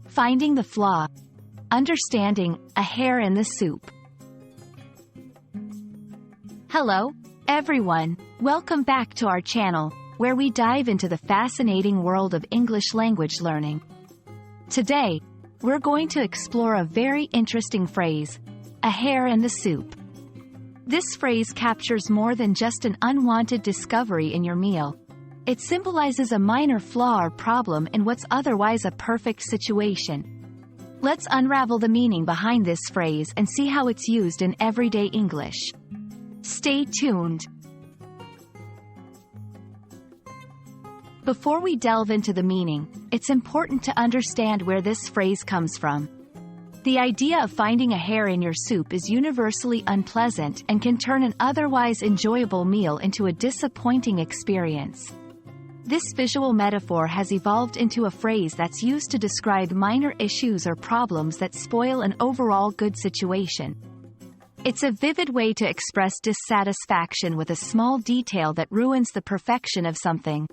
Finding the flaw. Understanding a hair in the soup. Hello, everyone. Welcome back to our channel, where we dive into the fascinating world of English language learning. Today, we're going to explore a very interesting phrase, a hair in the soup. This phrase captures more than just an unwanted discovery in your meal. It symbolizes a minor flaw or problem in what's otherwise a perfect situation. Let's unravel the meaning behind this phrase and see how it's used in everyday English. Stay tuned. Before we delve into the meaning, it's important to understand where this phrase comes from. The idea of finding a hair in your soup is universally unpleasant and can turn an otherwise enjoyable meal into a disappointing experience. This visual metaphor has evolved into a phrase that's used to describe minor issues or problems that spoil an overall good situation. It's a vivid way to express dissatisfaction with a small detail that ruins the perfection of something.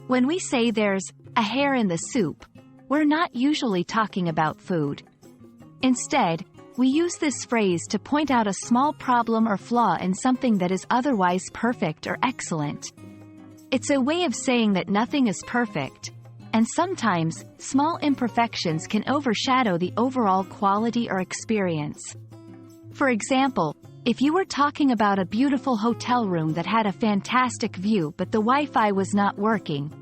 When we say there's a hair in the soup, we're not usually talking about food. Instead, we use this phrase to point out a small problem or flaw in something that is otherwise perfect or excellent. It's a way of saying that nothing is perfect, and sometimes, small imperfections can overshadow the overall quality or experience. For example, if you were talking about a beautiful hotel room that had a fantastic view but the Wi-Fi was not working,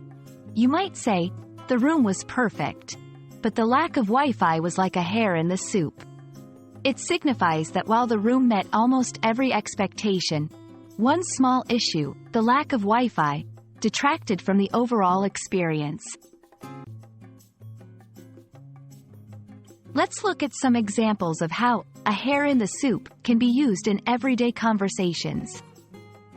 you might say, the room was perfect, but the lack of Wi-Fi was like a hair in the soup. It signifies that while the room met almost every expectation, one small issue, the lack of Wi-Fi, detracted from the overall experience. Let's look at some examples of how a hair in the soup can be used in everyday conversations.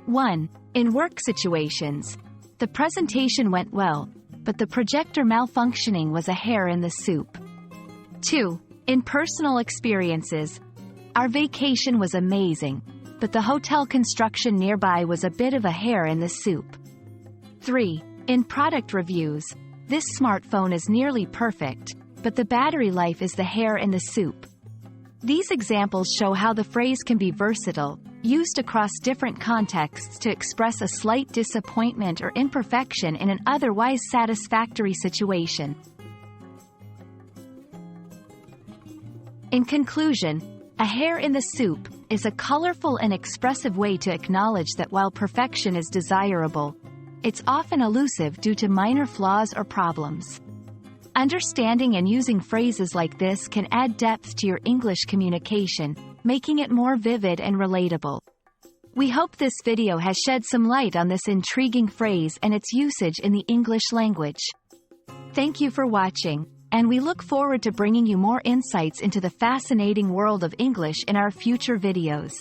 1. In work situations. The presentation went well, but the projector malfunctioning was a hair in the soup. 2. In personal experiences. Our vacation was amazing, but the hotel construction nearby was a bit of a hair in the soup. 3. In product reviews. This smartphone is nearly perfect, but the battery life is the hair in the soup. These examples show how the phrase can be versatile, used across different contexts to express a slight disappointment or imperfection in an otherwise satisfactory situation. In conclusion, a hair in the soup is a colorful and expressive way to acknowledge that while perfection is desirable, it's often elusive due to minor flaws or problems. Understanding and using phrases like this can add depth to your English communication, making it more vivid and relatable. We hope this video has shed some light on this intriguing phrase and its usage in the English language. Thank you for watching, and we look forward to bringing you more insights into the fascinating world of English in our future videos.